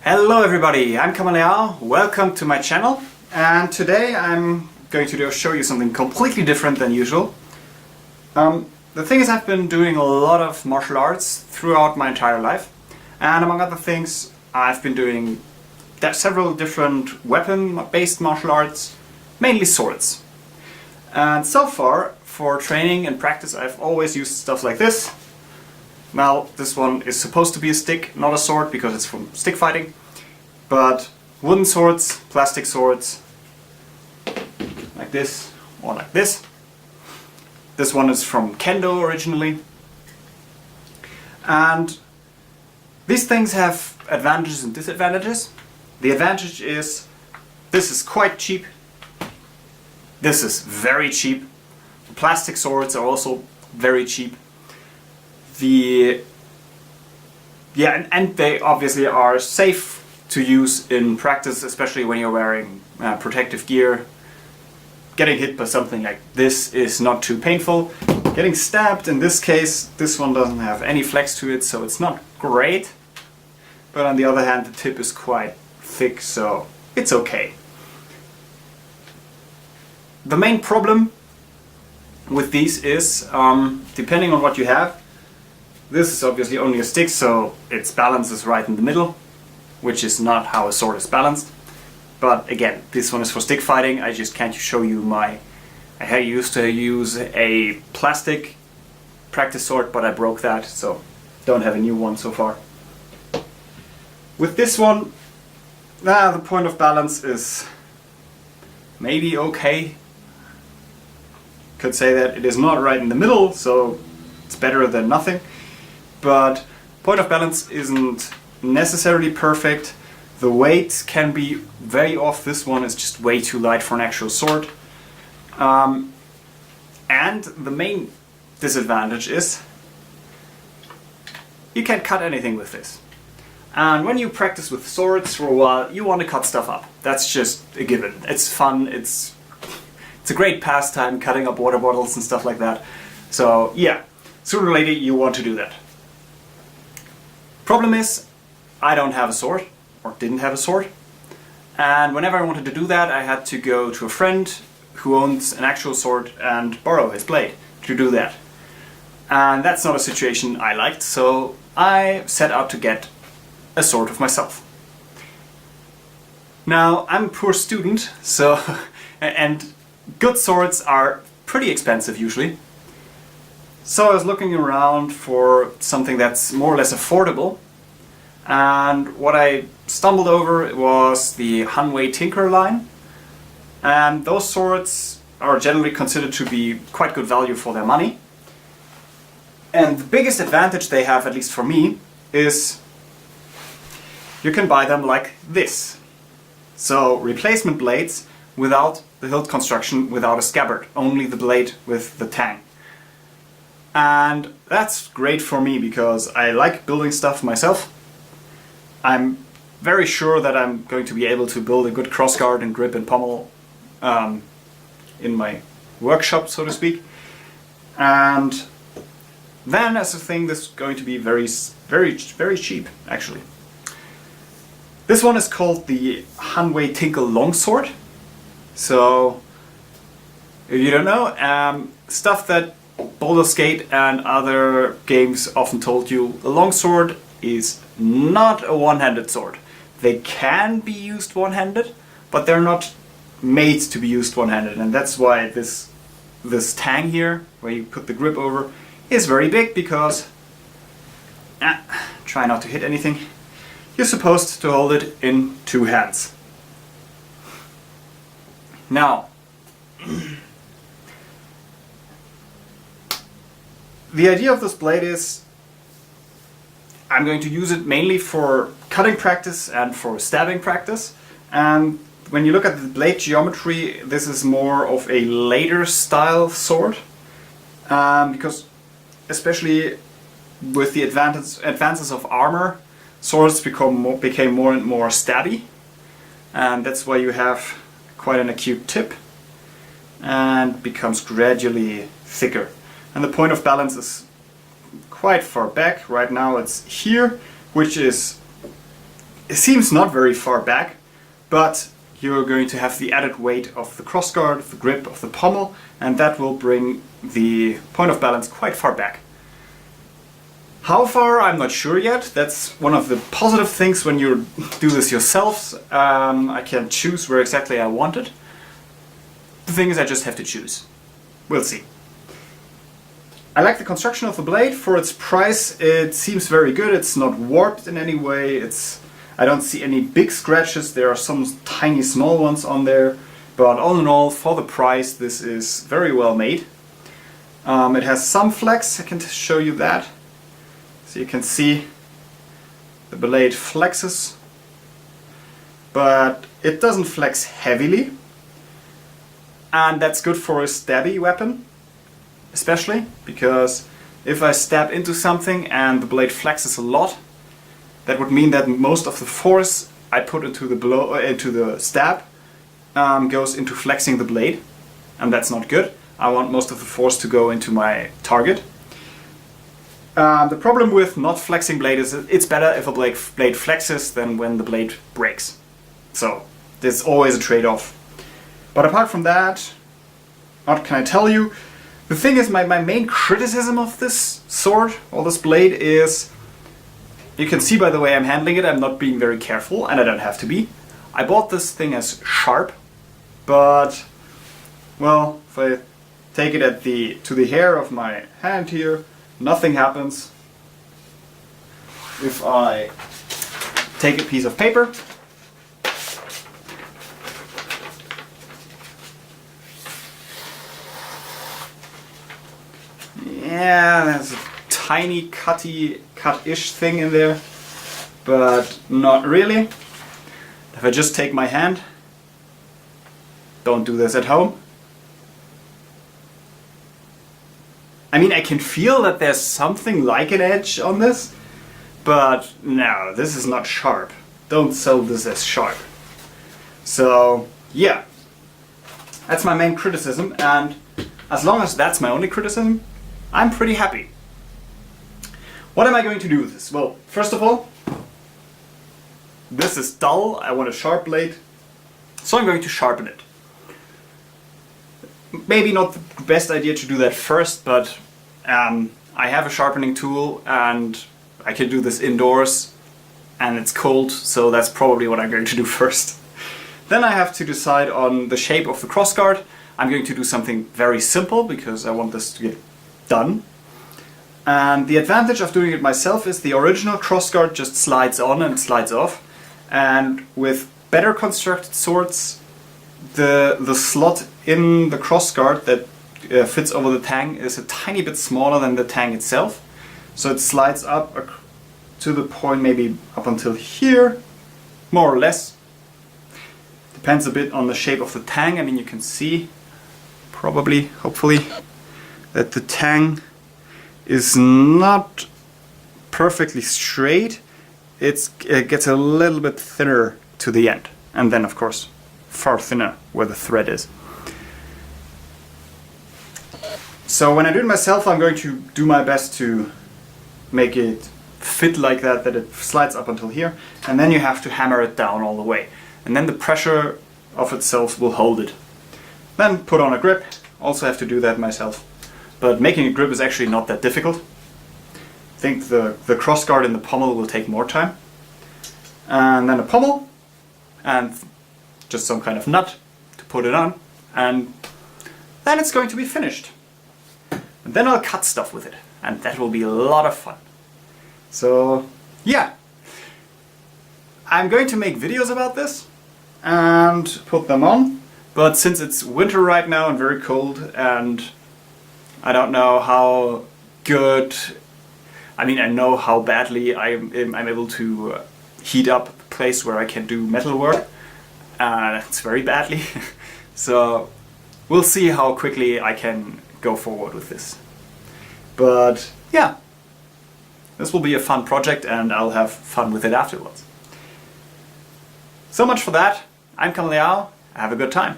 Hello everybody, I'm Kamaleao, welcome to my channel, and today I'm going to show you something completely different than usual. The thing is, I've been doing a lot of martial arts throughout my entire life, and among other things I've been doing several different weapon-based martial arts, mainly swords. And so far, for training and practice, I've always used stuff like this. Now, this one is supposed to be a stick, not a sword, because it's from stick fighting. But wooden swords, plastic swords, like this, or like this. This one is from Kendo originally. And these things have advantages and disadvantages. The advantage is, this is quite cheap. This is very cheap. The plastic swords are also very cheap. And they obviously are safe to use in practice, especially when you're wearing protective gear. Getting hit by something like this is not too painful. Getting stabbed, in this case, this one doesn't have any flex to it, so it's not great. But on the other hand, the tip is quite thick, so it's okay. The main problem with these is, depending on what you have, this is obviously only a stick, so its balance is right in the middle, which is not how a sword is balanced. But again, this one is for stick fighting. I just can't show you I used to use a plastic practice sword, but I broke that, so don't have a new one so far. With this one, the point of balance is maybe okay. Could say that it is not right in the middle, so it's better than nothing. But point of balance isn't necessarily perfect. The weight can be very off. This one is just way too light for an actual sword. And the main disadvantage is you can't cut anything with this. And when you practice with swords for a while, you want to cut stuff up. That's just a given. It's fun. It's a great pastime, cutting up water bottles and stuff like that. So yeah, sooner or later you want to do that. Problem is, I don't have a sword, or didn't have a sword, and whenever I wanted to do that I had to go to a friend who owns an actual sword and borrow his blade to do that. And that's not a situation I liked, so I set out to get a sword of myself. Now, I'm a poor student, so and good swords are pretty expensive usually. So I was looking around for something that's more or less affordable, and what I stumbled over was the Hanwei Tinker line, and those swords are generally considered to be quite good value for their money. And the biggest advantage they have, at least for me, is you can buy them like this. So replacement blades without the hilt construction, without a scabbard, only the blade with the tang. And that's great for me because I like building stuff myself. I'm very sure that I'm going to be able to build a good crossguard and grip and pommel in my workshop, so to speak. And then as a thing, this is going to be very cheap, actually. This one is called the Hanwei Tinker Longsword. So, if you don't know, stuff that Baldur's Gate and other games often told you, a longsword is not a one-handed sword. They can be used one-handed, but they're not made to be used one-handed, and that's why this tang here, where you put the grip over, is very big, because try not to hit anything. You're supposed to hold it in two hands. Now, the idea of this blade is I'm going to use it mainly for cutting practice and for stabbing practice. And when you look at the blade geometry, this is more of a later style sword. Because especially with the advances of armor, swords became more and more stabby. And that's why you have quite an acute tip and becomes gradually thicker. And the point of balance is quite far back. Right now it's here, which is it seems not very far back, but you're going to have the added weight of the crossguard, of the grip, of the pommel, and that will bring the point of balance quite far back. How far, I'm not sure yet. That's one of the positive things when you do this yourselves. I can choose where exactly I want it. The thing is, I just have to choose. We'll see. I like the construction of the blade. For its price, it seems very good. It's not warped in any way. I don't see any big scratches. There are some tiny small ones on there. But all in all, for the price, this is very well made. It has some flex. I can show you that. So you can see the blade flexes. But it doesn't flex heavily. And that's good for a stabby weapon. Especially because if I stab into something and the blade flexes a lot, that would mean that most of the force I put into the stab goes into flexing the blade, and that's not good. I want most of the force to go into my target. The problem with not flexing blade is that it's better if a blade flexes than when the blade breaks. So there's always a trade-off. But apart from that, what can I tell you? The thing is, my main criticism of this sword, or this blade, is you can see by the way I'm handling it, I'm not being very careful, and I don't have to be. I bought this thing as sharp, but, well, if I take it to the hair of my hand here, nothing happens. If I take a piece of paper, yeah, there's a tiny cut-ish thing in there, but not really. If I just take my hand, don't do this at home. I mean, I can feel that there's something like an edge on this, but no, this is not sharp. Don't sell this as sharp. So, yeah, that's my main criticism, and as long as that's my only criticism, I'm pretty happy. What am I going to do with this? Well, first of all, this is dull. I want a sharp blade, so I'm going to sharpen it. Maybe not the best idea to do that first, but I have a sharpening tool and I can do this indoors and it's cold, so that's probably what I'm going to do first. Then I have to decide on the shape of the crossguard. I'm going to do something very simple because I want this to get done. And the advantage of doing it myself is the original crossguard just slides on and slides off, and with better constructed swords the slot in the crossguard that fits over the tang is a tiny bit smaller than the tang itself, so it slides up to the point maybe up until here, more or less. Depends a bit on the shape of the tang. I mean, you can see probably, hopefully, that the tang is not perfectly straight. It gets a little bit thinner to the end, and then of course far thinner where the thread is. So when I do it myself, I'm going to do my best to make it fit like that it slides up until here, and then you have to hammer it down all the way, and then the pressure of itself will hold it. Then put on a grip. Also have to do that myself. But making a grip is actually not that difficult. I think the crossguard and the pommel will take more time. And then a pommel, and just some kind of nut to put it on, and then it's going to be finished. And then I'll cut stuff with it, and that will be a lot of fun. So, yeah. I'm going to make videos about this and put them on, but since it's winter right now and very cold, and I don't know how good, I mean, I know how badly I'm able to heat up a place where I can do metal work. It's very badly. So we'll see how quickly I can go forward with this. But yeah, this will be a fun project and I'll have fun with it afterwards. So much for that. I'm Kan Liao. Have a good time.